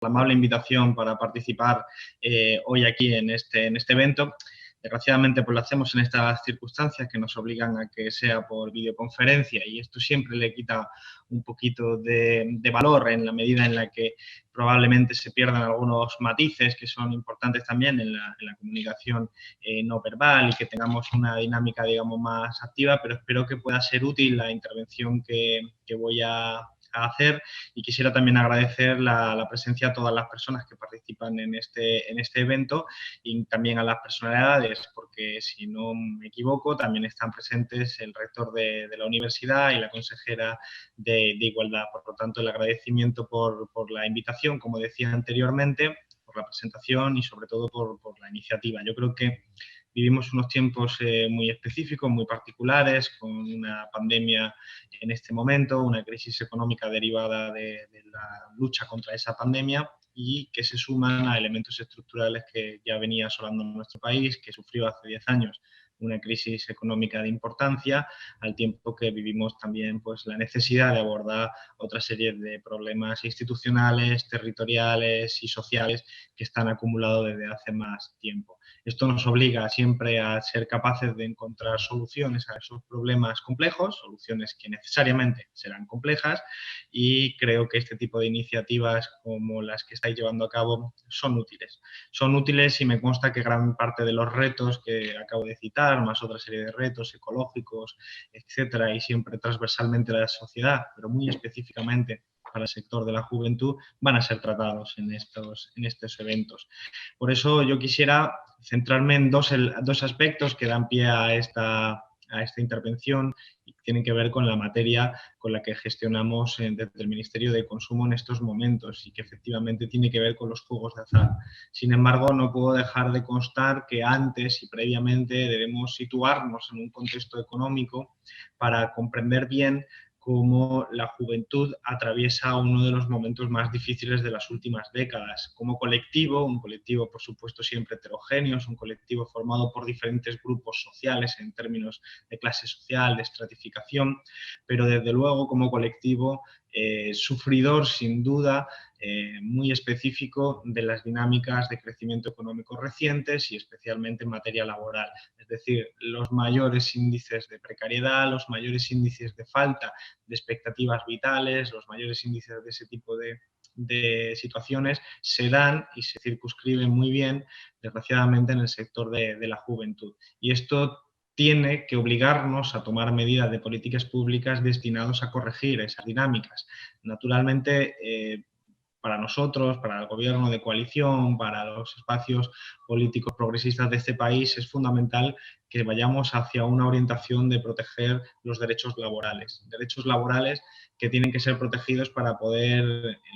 la amable invitación para participar hoy aquí en este evento. Desgraciadamente, pues lo hacemos en estas circunstancias que nos obligan a que sea por videoconferencia y esto siempre le quita un poquito de valor en la medida en la que probablemente se pierdan algunos matices que son importantes también en la comunicación no verbal y que tengamos una dinámica, digamos, más activa, pero espero que pueda ser útil la intervención que voy a hacer y quisiera también agradecer la presencia a todas las personas que participan en este evento y también a las personalidades, porque si no me equivoco también están presentes el rector de la universidad y la consejera de Igualdad. Por lo tanto, el agradecimiento por la invitación, como decía anteriormente, por la presentación y sobre todo por la iniciativa. Yo creo que vivimos unos tiempos muy específicos, muy particulares, con una pandemia en este momento, una crisis económica derivada de la lucha contra esa pandemia y que se suman a elementos estructurales que ya venía asolando nuestro país, que sufrió hace 10 años una crisis económica de importancia, al tiempo que vivimos también pues, la necesidad de abordar otra serie de problemas institucionales, territoriales y sociales que están acumulados desde hace más tiempo. Esto nos obliga siempre a ser capaces de encontrar soluciones a esos problemas complejos, soluciones que necesariamente serán complejas, y creo que este tipo de iniciativas como las que estáis llevando a cabo son útiles. Son útiles y me consta que gran parte de los retos que acabo de citar, más otra serie de retos ecológicos, etcétera, y siempre transversalmente a la sociedad, pero muy específicamente para el sector de la juventud, van a ser tratados en estos eventos. Por eso yo quisiera centrarme en dos aspectos que dan pie a esta intervención y que tienen que ver con la materia con la que gestionamos desde el Ministerio de Consumo en estos momentos y que efectivamente tiene que ver con los juegos de azar. Sin embargo, no puedo dejar de constar que antes y previamente debemos situarnos en un contexto económico para comprender bien cómo la juventud atraviesa uno de los momentos más difíciles de las últimas décadas. Como colectivo, un colectivo por supuesto siempre heterogéneo, es un colectivo formado por diferentes grupos sociales en términos de clase social, de estratificación, pero desde luego como colectivo sufridor sin duda, muy específico de las dinámicas de crecimiento económico recientes y especialmente en materia laboral. Es decir, los mayores índices de precariedad, los mayores índices de falta de expectativas vitales, los mayores índices de ese tipo de situaciones se dan y se circunscriben muy bien, desgraciadamente, en el sector de la juventud. Y esto tiene que obligarnos a tomar medidas de políticas públicas destinadas a corregir esas dinámicas. Naturalmente, para nosotros, para el gobierno de coalición, para los espacios políticos progresistas de este país, es fundamental que vayamos hacia una orientación de proteger los derechos laborales que tienen que ser protegidos para poder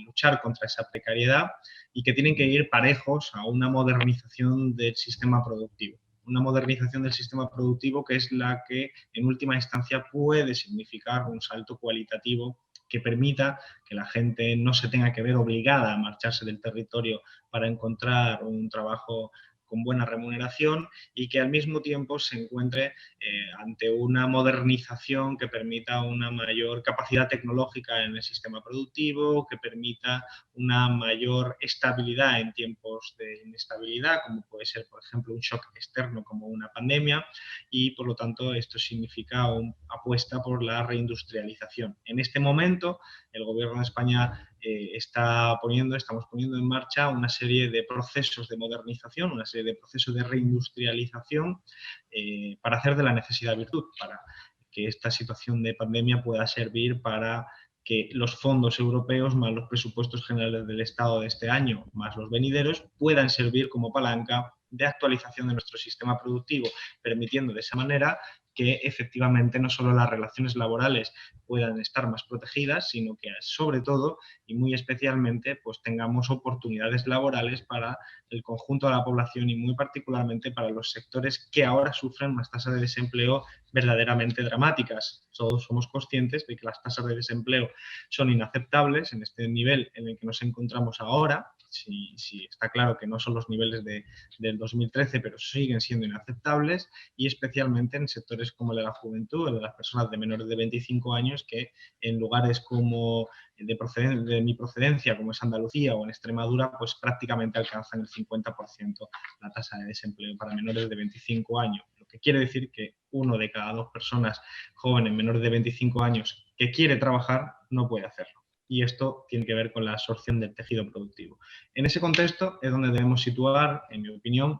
luchar contra esa precariedad y que tienen que ir parejos a una modernización del sistema productivo. Una modernización del sistema productivo que es la que en última instancia puede significar un salto cualitativo que permita que la gente no se tenga que ver obligada a marcharse del territorio para encontrar un trabajo con buena remuneración y que al mismo tiempo se encuentre ante una modernización que permita una mayor capacidad tecnológica en el sistema productivo, que permita una mayor estabilidad en tiempos de inestabilidad, como puede ser, por ejemplo, un shock externo como una pandemia, y por lo tanto esto significa una apuesta por la reindustrialización. En este momento, el Gobierno de España estamos poniendo en marcha una serie de procesos de modernización, una serie de procesos de reindustrialización para hacer de la necesidad virtud, para que esta situación de pandemia pueda servir para que los fondos europeos más los presupuestos generales del Estado de este año más los venideros puedan servir como palanca de actualización de nuestro sistema productivo, permitiendo de esa manera que efectivamente no solo las relaciones laborales puedan estar más protegidas, sino que sobre todo y muy especialmente pues tengamos oportunidades laborales para el conjunto de la población y muy particularmente para los sectores que ahora sufren unas tasas de desempleo verdaderamente dramáticas. Todos somos conscientes de que las tasas de desempleo son inaceptables en este nivel en el que nos encontramos ahora. sí, está claro que no son los niveles del 2013, pero siguen siendo inaceptables, y especialmente en sectores como el de la juventud, el de las personas de menores de 25 años, que en lugares como de mi procedencia, como es Andalucía o en Extremadura, pues prácticamente alcanzan el 50% la tasa de desempleo para menores de 25 años. Lo que quiere decir que 1 de cada 2 personas jóvenes menores de 25 años que quiere trabajar no puede hacerlo. Y esto tiene que ver con la absorción del tejido productivo. En ese contexto es donde debemos situar, en mi opinión,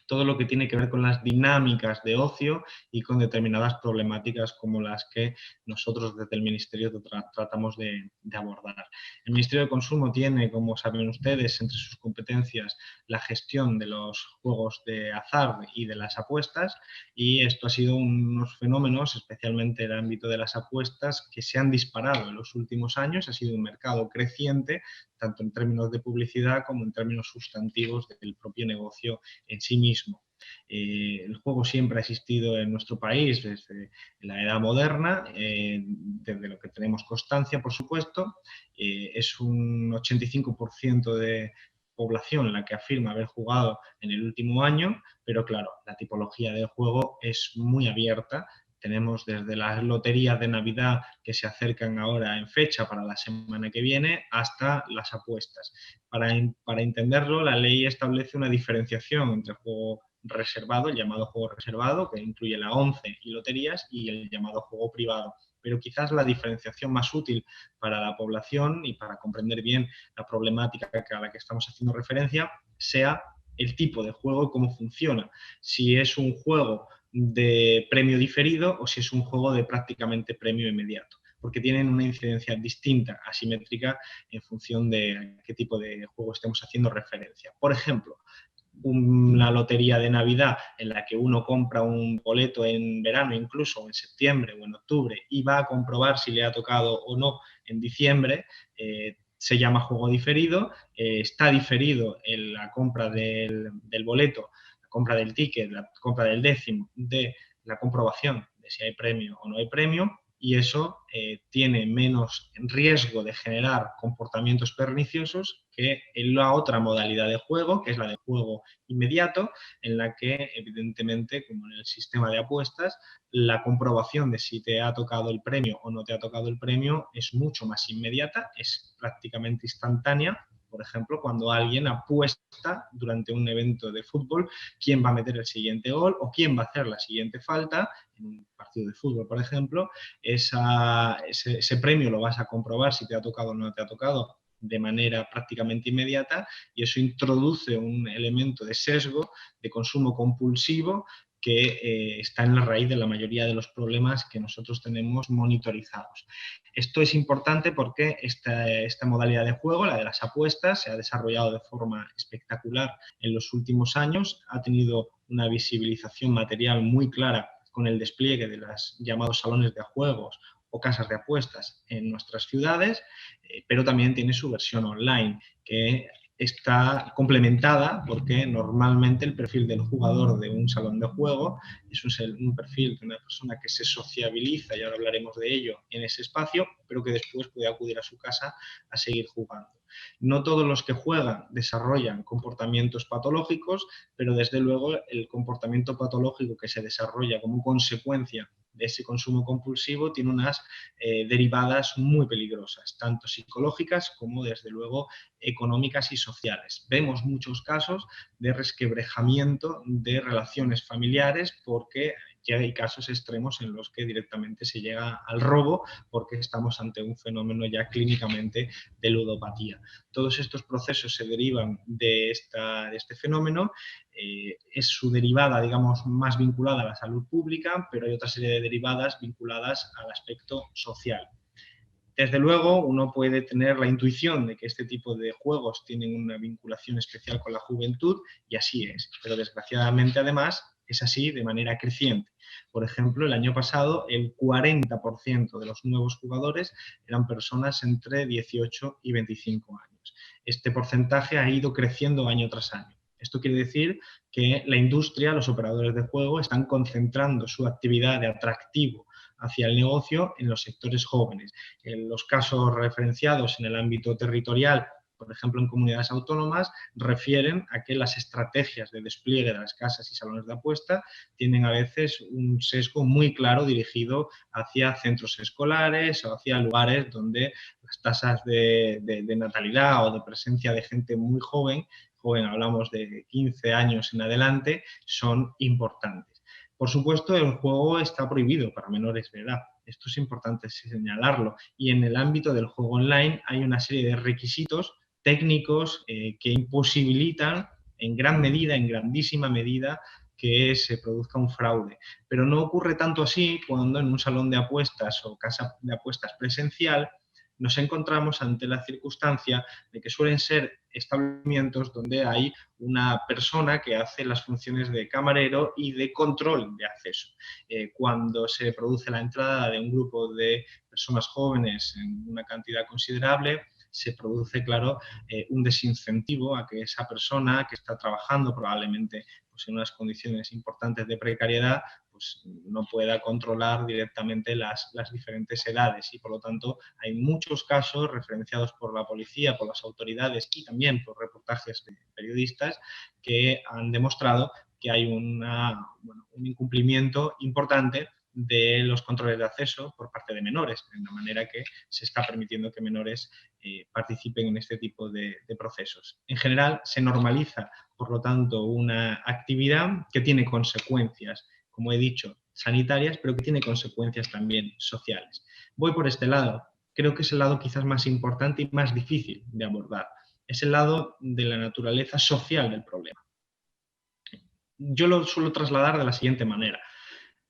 todo lo que tiene que ver con las dinámicas de ocio y con determinadas problemáticas como las que nosotros desde el Ministerio tratamos de abordar. El Ministerio de Consumo tiene, como saben ustedes, entre sus competencias la gestión de los juegos de azar y de las apuestas, y esto ha sido unos fenómenos, especialmente el ámbito de las apuestas, que se han disparado en los últimos años. Ha sido un mercado creciente, tanto en términos de publicidad como en términos sustantivos del propio negocio en sí mismo. El juego siempre ha existido en nuestro país desde la edad moderna, desde lo que tenemos constancia, por supuesto. Es un 85% de población la que afirma haber jugado en el último año, pero claro, la tipología del juego es muy abierta. Tenemos desde las loterías de Navidad que se acercan ahora en fecha para la semana que viene hasta las apuestas. Para entenderlo, la ley establece una diferenciación entre juego reservado, el llamado juego reservado, que incluye la ONCE y loterías, y el llamado juego privado. Pero quizás la diferenciación más útil para la población y para comprender bien la problemática a la que estamos haciendo referencia sea el tipo de juego y cómo funciona. Si es un juego de premio diferido o si es un juego de prácticamente premio inmediato, porque tienen una incidencia distinta, asimétrica, en función de a qué tipo de juego estemos haciendo referencia. Por ejemplo, una lotería de Navidad en la que uno compra un boleto en verano, incluso en septiembre o en octubre, y va a comprobar si le ha tocado o no en diciembre, se llama juego diferido. Está diferido en la compra del boleto, la compra del ticket, la compra del décimo, de la comprobación de si hay premio o no hay premio, y eso tiene menos riesgo de generar comportamientos perniciosos que en la otra modalidad de juego, que es la de juego inmediato, en la que evidentemente, como en el sistema de apuestas, la comprobación de si te ha tocado el premio o no te ha tocado el premio es mucho más inmediata, es prácticamente instantánea. Por ejemplo, cuando alguien apuesta durante un evento de fútbol quién va a meter el siguiente gol o quién va a hacer la siguiente falta, en un partido de fútbol, por ejemplo, ese premio lo vas a comprobar si te ha tocado o no te ha tocado de manera prácticamente inmediata, y eso introduce un elemento de sesgo, de consumo compulsivo, que está en la raíz de la mayoría de los problemas que nosotros tenemos monitorizados. Esto es importante porque esta modalidad de juego, la de las apuestas, se ha desarrollado de forma espectacular en los últimos años, ha tenido una visibilización material muy clara con el despliegue de los llamados salones de juegos o casas de apuestas en nuestras ciudades, pero también tiene su versión online, que está complementada porque normalmente el perfil del jugador de un salón de juego es un perfil de una persona que se sociabiliza, y ahora hablaremos de ello, en ese espacio, pero que después puede acudir a su casa a seguir jugando. No todos los que juegan desarrollan comportamientos patológicos, pero desde luego el comportamiento patológico que se desarrolla como consecuencia de ese consumo compulsivo tiene unas derivadas muy peligrosas, tanto psicológicas como desde luego económicas y sociales. Vemos muchos casos de resquebrajamiento de relaciones familiares porque ya hay casos extremos en los que directamente se llega al robo porque estamos ante un fenómeno ya clínicamente de ludopatía. Todos estos procesos se derivan de este fenómeno. Es su derivada, digamos, más vinculada a la salud pública, pero hay otra serie de derivadas vinculadas al aspecto social. Desde luego, uno puede tener la intuición de que este tipo de juegos tienen una vinculación especial con la juventud, y así es, pero desgraciadamente además es así de manera creciente. Por ejemplo, el año pasado el 40% de los nuevos jugadores eran personas entre 18 y 25 años. Este porcentaje ha ido creciendo año tras año. Esto quiere decir que la industria, los operadores de juego, están concentrando su actividad de atractivo hacia el negocio en los sectores jóvenes. En los casos referenciados en el ámbito territorial por ejemplo, en comunidades autónomas, refieren a que las estrategias de despliegue de las casas y salones de apuesta tienen a veces un sesgo muy claro dirigido hacia centros escolares o hacia lugares donde las tasas de natalidad o de presencia de gente muy joven, hablamos de 15 años en adelante, son importantes. Por supuesto, el juego está prohibido para menores de edad. Esto es importante señalarlo. Y en el ámbito del juego online hay una serie de requisitos técnicos que imposibilitan en gran medida, en grandísima medida, que se produzca un fraude. Pero no ocurre tanto así cuando en un salón de apuestas o casa de apuestas presencial nos encontramos ante la circunstancia de que suelen ser establecimientos donde hay una persona que hace las funciones de camarero y de control de acceso. Cuando se produce la entrada de un grupo de personas jóvenes en una cantidad considerable, se produce, claro, un desincentivo a que esa persona que está trabajando probablemente pues, en unas condiciones importantes de precariedad, pues no pueda controlar directamente las diferentes edades y por lo tanto hay muchos casos referenciados por la policía, por las autoridades y también por reportajes de periodistas que han demostrado que hay un incumplimiento importante de los controles de acceso por parte de menores, de la manera que se está permitiendo que menores participen en este tipo de procesos. En general, se normaliza, por lo tanto, una actividad que tiene consecuencias, como he dicho, sanitarias, pero que tiene consecuencias también sociales. Voy por este lado. Creo que es el lado quizás más importante y más difícil de abordar. Es el lado de la naturaleza social del problema. Yo lo suelo trasladar de la siguiente manera.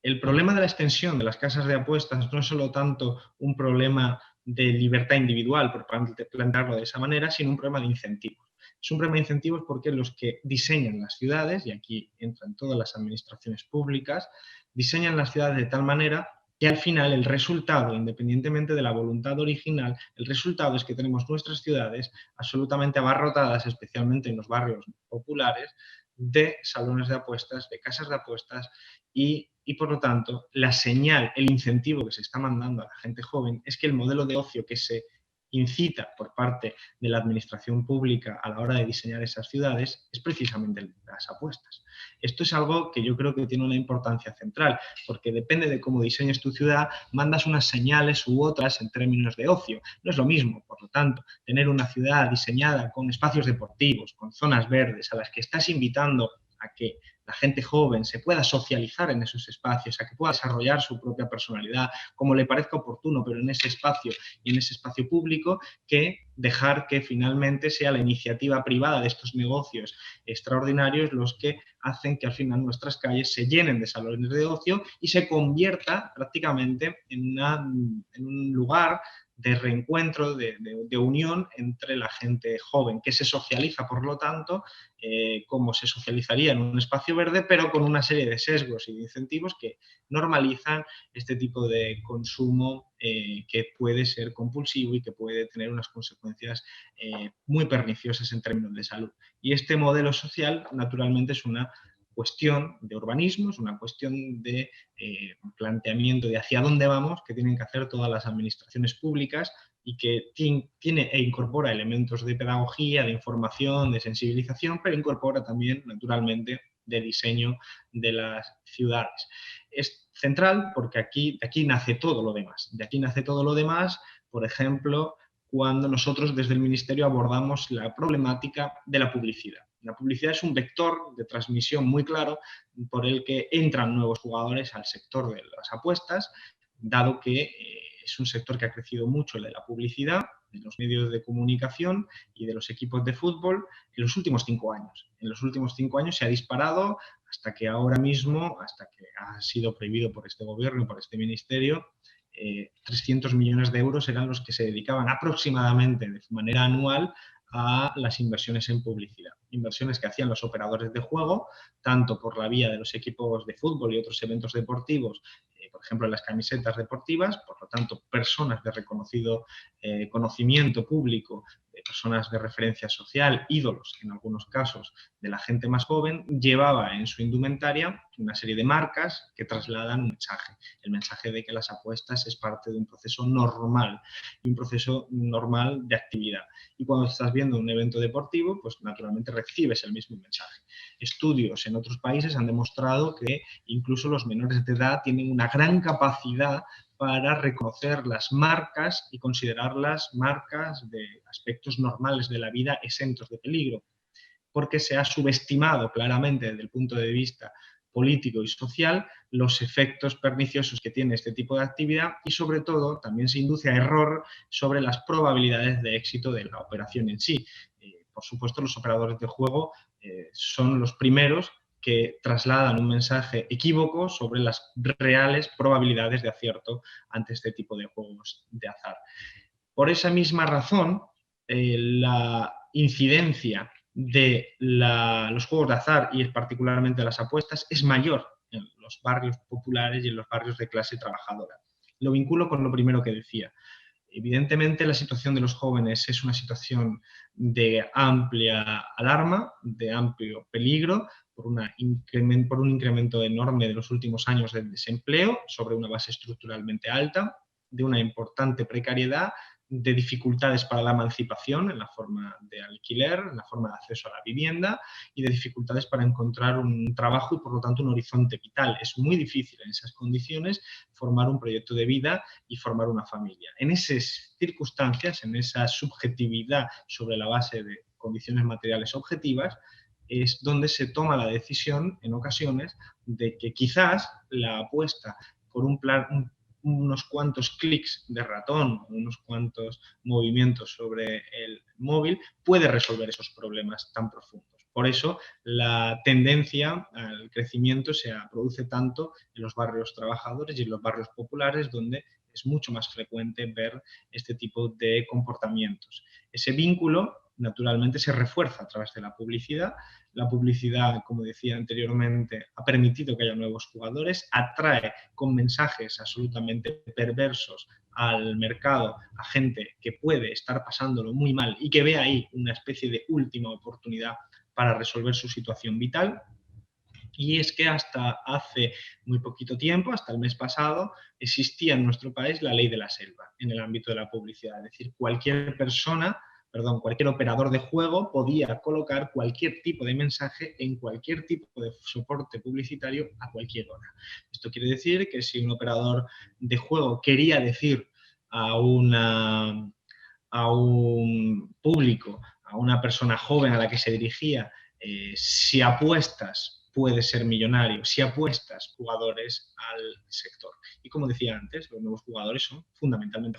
El problema de la extensión de las casas de apuestas no es solo tanto un problema de libertad individual, por plantearlo de esa manera, sino un problema de incentivos. Es un problema de incentivos porque los que diseñan las ciudades, y aquí entran todas las administraciones públicas, diseñan las ciudades de tal manera que al final el resultado, independientemente de la voluntad original, el resultado es que tenemos nuestras ciudades absolutamente abarrotadas, especialmente en los barrios populares, de salones de apuestas, de casas de apuestas y por lo tanto la señal, el incentivo que se está mandando a la gente joven es que el modelo de ocio que se incita por parte de la administración pública a la hora de diseñar esas ciudades es precisamente las apuestas. Esto es algo que yo creo que tiene una importancia central, porque depende de cómo diseñes tu ciudad, mandas unas señales u otras en términos de ocio. No es lo mismo, por lo tanto, tener una ciudad diseñada con espacios deportivos, con zonas verdes, a las que estás invitando a que la gente joven se pueda socializar en esos espacios, a que pueda desarrollar su propia personalidad, como le parezca oportuno, pero en ese espacio y en ese espacio público, que dejar que finalmente sea la iniciativa privada de estos negocios extraordinarios los que hacen que al final nuestras calles se llenen de salones de ocio y se convierta prácticamente en un lugar de reencuentro, de unión entre la gente joven, que se socializa, por lo tanto, como se socializaría en un espacio verde, pero con una serie de sesgos y de incentivos que normalizan este tipo de consumo que puede ser compulsivo y que puede tener unas consecuencias muy perniciosas en términos de salud. Y este modelo social, naturalmente, es una cuestión de urbanismo, es una cuestión de planteamiento de hacia dónde vamos, que tienen que hacer todas las administraciones públicas y que tiene e incorpora elementos de pedagogía, de información, de sensibilización, pero incorpora también, naturalmente, de diseño de las ciudades. Es central porque de aquí nace todo lo demás. De aquí nace todo lo demás, por ejemplo, cuando nosotros desde el Ministerio abordamos la problemática de la publicidad. La publicidad es un vector de transmisión muy claro por el que entran nuevos jugadores al sector de las apuestas, dado que es un sector que ha crecido mucho, el de la publicidad, de los medios de comunicación y de los equipos de fútbol en los últimos 5 años. En los últimos 5 años se ha disparado hasta que ahora mismo, hasta que ha sido prohibido por este gobierno y por este ministerio, 300 millones de euros eran los que se dedicaban aproximadamente de manera anual a las inversiones en publicidad. inversiones que hacían los operadores de juego, tanto por la vía de los equipos de fútbol y otros eventos deportivos, por ejemplo, las camisetas deportivas, por lo tanto, personas de reconocido conocimiento público, de personas de referencia social, ídolos en algunos casos de la gente más joven, llevaba en su indumentaria una serie de marcas que trasladan un mensaje, el mensaje de que las apuestas es parte de un proceso normal, de actividad. Y cuando estás viendo un evento deportivo, pues naturalmente recibes el mismo mensaje. Estudios en otros países han demostrado que incluso los menores de edad tienen una gran capacidad para reconocer las marcas y considerarlas marcas de aspectos normales de la vida exentos de peligro, porque se ha subestimado claramente desde el punto de vista político y social los efectos perniciosos que tiene este tipo de actividad y sobre todo también se induce a error sobre las probabilidades de éxito de la operación en sí. Por supuesto, los operadores de juego son los primeros que trasladan un mensaje equívoco sobre las reales probabilidades de acierto ante este tipo de juegos de azar. Por esa misma razón, la incidencia de los juegos de azar y particularmente las apuestas es mayor en los barrios populares y en los barrios de clase trabajadora. Lo vinculo con lo primero que decía. Evidentemente, la situación de los jóvenes es una situación de amplia alarma, de amplio peligro, por un incremento enorme de los últimos años del desempleo sobre una base estructuralmente alta, de una importante precariedad, de dificultades para la emancipación en la forma de alquiler, en la forma de acceso a la vivienda y de dificultades para encontrar un trabajo y, por lo tanto, un horizonte vital. Es muy difícil en esas condiciones formar un proyecto de vida y formar una familia. En esas circunstancias, en esa subjetividad sobre la base de condiciones materiales objetivas, es donde se toma la decisión, en ocasiones, de que quizás la apuesta por unos cuantos clics de ratón, unos cuantos movimientos sobre el móvil, puede resolver esos problemas tan profundos. Por eso, la tendencia al crecimiento se produce tanto en los barrios trabajadores y en los barrios populares, donde es mucho más frecuente ver este tipo de comportamientos. Ese vínculo, naturalmente, se refuerza a través de la publicidad. La publicidad, como decía anteriormente, ha permitido que haya nuevos jugadores, atrae con mensajes absolutamente perversos al mercado a gente que puede estar pasándolo muy mal y que ve ahí una especie de última oportunidad para resolver su situación vital. Y es que hasta hace muy poquito tiempo, hasta el mes pasado, existía en nuestro país la ley de la selva en el ámbito de la publicidad. Es decir, cualquier operador de juego podía colocar cualquier tipo de mensaje en cualquier tipo de soporte publicitario a cualquier hora. Esto quiere decir que si un operador de juego quería decir a un público, a una persona joven a la que se dirigía, si apuestas puedes ser millonario, si apuestas jugadores al sector. Y como decía antes, los nuevos jugadores son fundamentalmente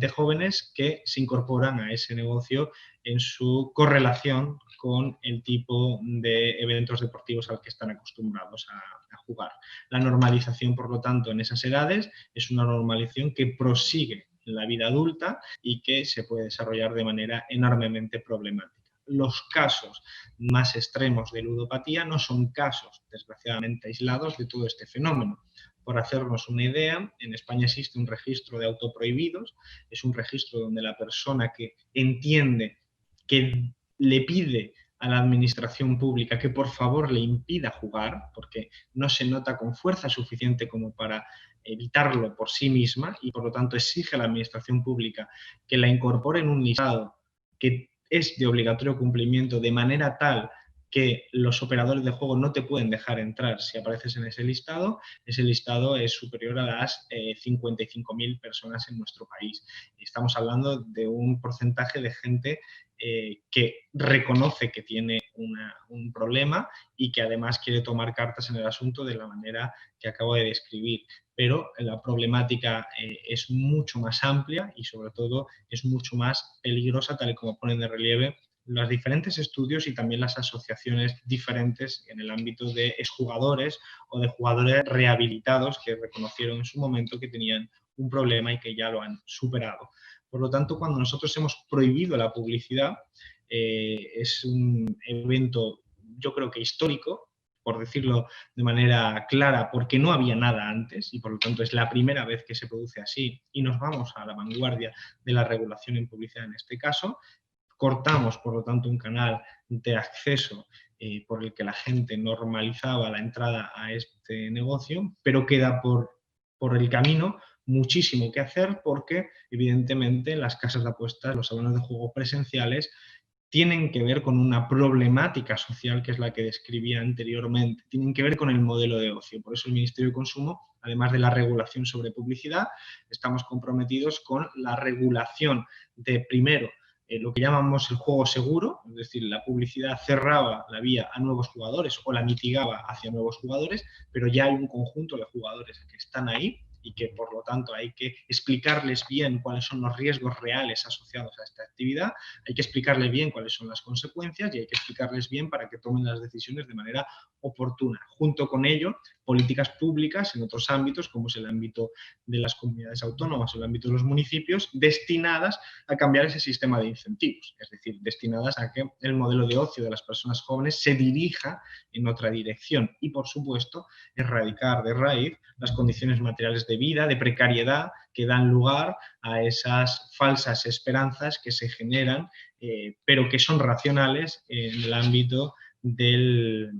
jóvenes que se incorporan a ese negocio en su correlación con el tipo de eventos deportivos al que están acostumbrados a jugar. La normalización, por lo tanto, en esas edades es una normalización que prosigue en la vida adulta y que se puede desarrollar de manera enormemente problemática. Los casos más extremos de ludopatía no son casos, desgraciadamente, aislados de todo este fenómeno. Por hacernos una idea, en España existe un registro de autoprohibidos, es un registro donde la persona que entiende que le pide a la administración pública que por favor le impida jugar, porque no se nota con fuerza suficiente como para evitarlo por sí misma y por lo tanto exige a la administración pública que la incorpore en un listado que es de obligatorio cumplimiento de manera tal que los operadores de juego no te pueden dejar entrar si apareces en ese listado es superior a las 55.000 personas en nuestro país. Estamos hablando de un porcentaje de gente que reconoce que tiene un problema y que además quiere tomar cartas en el asunto de la manera que acabo de describir. Pero la problemática es mucho más amplia y sobre todo es mucho más peligrosa, tal y como ponen de relieve los diferentes estudios y también las asociaciones diferentes en el ámbito de exjugadores o de jugadores rehabilitados que reconocieron en su momento que tenían un problema y que ya lo han superado. Por lo tanto, cuando nosotros hemos prohibido la publicidad, es un evento, yo creo que histórico, por decirlo de manera clara, porque no había nada antes y por lo tanto es la primera vez que se produce así y nos vamos a la vanguardia de la regulación en publicidad en este caso. Cortamos, por lo tanto, un canal de acceso por el que la gente normalizaba la entrada a este negocio, pero queda por el camino muchísimo que hacer porque, evidentemente, las casas de apuestas, los salones de juego presenciales, tienen que ver con una problemática social que es la que describía anteriormente, tienen que ver con el modelo de ocio. Por eso el Ministerio de Consumo, además de la regulación sobre publicidad, estamos comprometidos con la regulación de, primero, lo que llamamos el juego seguro, es decir, la publicidad cerraba la vía a nuevos jugadores o la mitigaba hacia nuevos jugadores, pero ya hay un conjunto de jugadores que están ahí y que por lo tanto hay que explicarles bien cuáles son los riesgos reales asociados a esta actividad, hay que explicarles bien cuáles son las consecuencias y hay que explicarles bien para que tomen las decisiones de manera oportuna. Junto con ello, políticas públicas en otros ámbitos, como es el ámbito de las comunidades autónomas o el ámbito de los municipios, destinadas a cambiar ese sistema de incentivos, es decir, destinadas a que el modelo de ocio de las personas jóvenes se dirija en otra dirección y, por supuesto, erradicar de raíz las condiciones materiales de vida, de precariedad, que dan lugar a esas falsas esperanzas que se generan, pero que son racionales en el ámbito del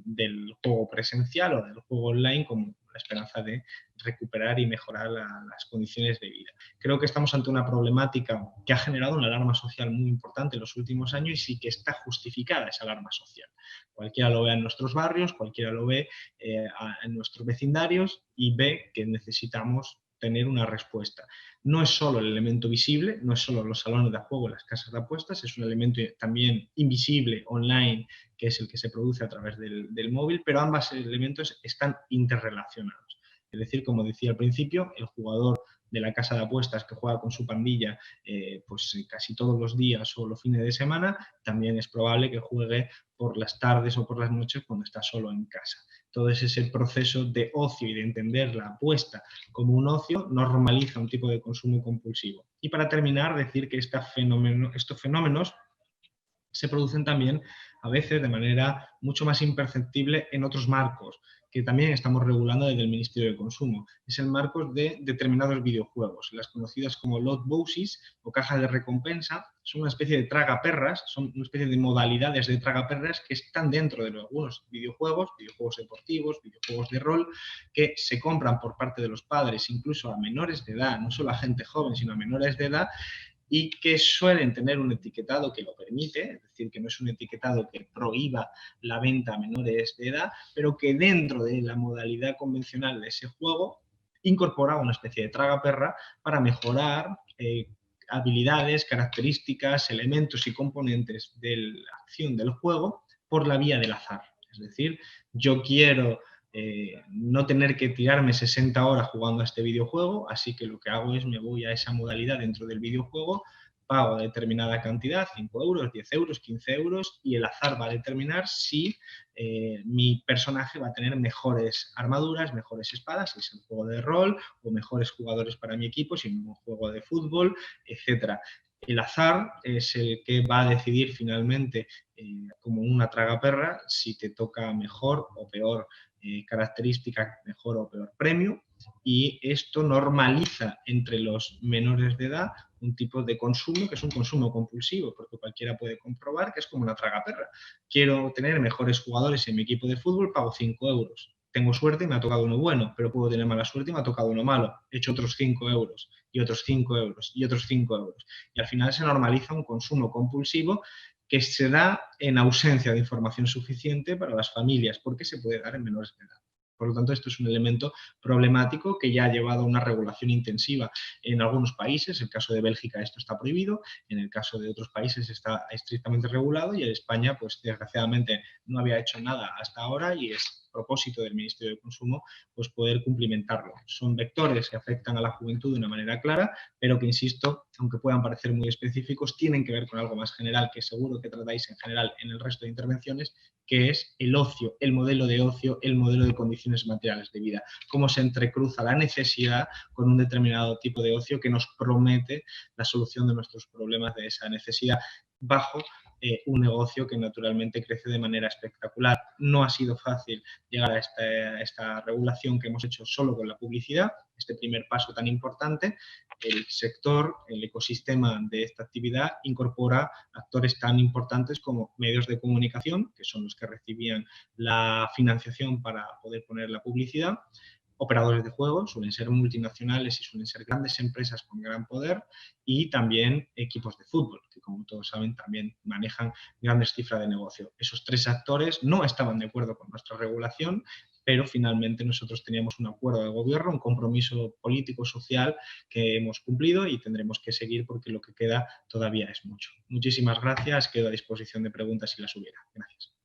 juego presencial o del juego online, como la esperanza de recuperar y mejorar las condiciones de vida. Creo que estamos ante una problemática que ha generado una alarma social muy importante en los últimos años y sí que está justificada esa alarma social. Cualquiera lo ve en nuestros barrios, cualquiera lo ve en nuestros vecindarios y ve que necesitamos tener una respuesta. No es solo el elemento visible, no es solo los salones de juego, las casas de apuestas, es un elemento también invisible, online, que es el que se produce a través del móvil, pero ambos elementos están interrelacionados. Es decir, como decía al principio, el jugador de la casa de apuestas que juega con su pandilla pues casi todos los días o los fines de semana, también es probable que juegue por las tardes o por las noches cuando está solo en casa. Todo ese proceso de ocio y de entender la apuesta como un ocio normaliza un tipo de consumo compulsivo. Y para terminar, decir que estos fenómenos se producen también a veces de manera mucho más imperceptible en otros marcos que también estamos regulando desde el Ministerio de Consumo. Es el marco de determinados videojuegos, las conocidas como lot boxes o cajas de recompensa, son una especie de tragaperras, son una especie de modalidades de tragaperras que están dentro de algunos videojuegos, videojuegos deportivos, videojuegos de rol, que se compran por parte de los padres, incluso a menores de edad, no solo a gente joven, sino a menores de edad, y que suelen tener un etiquetado que lo permite, es decir, que no es un etiquetado que prohíba la venta a menores de edad, pero que dentro de la modalidad convencional de ese juego incorpora una especie de tragaperra para mejorar habilidades, características, elementos y componentes de la acción del juego por la vía del azar. Es decir, yo quiero no tener que tirarme 60 horas jugando a este videojuego, así que lo que hago es me voy a esa modalidad dentro del videojuego, pago determinada cantidad, 5 euros, 10 euros, 15 euros, y el azar va a determinar si mi personaje va a tener mejores armaduras, mejores espadas, si es un juego de rol, o mejores jugadores para mi equipo, si es un juego de fútbol, etc. El azar es el que va a decidir finalmente, como una tragaperra, si te toca mejor o peor característica, mejor o peor premio, y esto normaliza entre los menores de edad un tipo de consumo que es un consumo compulsivo, porque cualquiera puede comprobar que es como una tragaperra. Quiero tener mejores jugadores en mi equipo de fútbol, pago 5 euros. Tengo suerte y me ha tocado uno bueno, pero puedo tener mala suerte y me ha tocado uno malo. He hecho otros 5 euros y otros 5 euros y otros 5 euros. Y al final se normaliza un consumo compulsivo que se da en ausencia de información suficiente para las familias, porque se puede dar en menores de edad. Por lo tanto, esto es un elemento problemático que ya ha llevado a una regulación intensiva en algunos países. En el caso de Bélgica esto está prohibido, en el caso de otros países está estrictamente regulado y en España, pues desgraciadamente, no había hecho nada hasta ahora y es propósito del Ministerio de Consumo pues poder cumplimentarlo. Son vectores que afectan a la juventud de una manera clara, pero que, insisto, aunque puedan parecer muy específicos, tienen que ver con algo más general que seguro que tratáis en general en el resto de intervenciones, que es el ocio, el modelo de ocio, el modelo de condiciones materiales de vida, cómo se entrecruza la necesidad con un determinado tipo de ocio que nos promete la solución de nuestros problemas de esa necesidad bajo un negocio que naturalmente crece de manera espectacular. No ha sido fácil llegar a esta regulación que hemos hecho solo con la publicidad, este primer paso tan importante. El sector, el ecosistema de esta actividad incorpora actores tan importantes como medios de comunicación, que son los que recibían la financiación para poder poner la publicidad, operadores de juegos, suelen ser multinacionales y suelen ser grandes empresas con gran poder, y también equipos de fútbol, que como todos saben también manejan grandes cifras de negocio. Esos tres actores no estaban de acuerdo con nuestra regulación, pero finalmente nosotros teníamos un acuerdo de gobierno, un compromiso político, social que hemos cumplido y tendremos que seguir porque lo que queda todavía es mucho. Muchísimas gracias, quedo a disposición de preguntas si las hubiera. Gracias.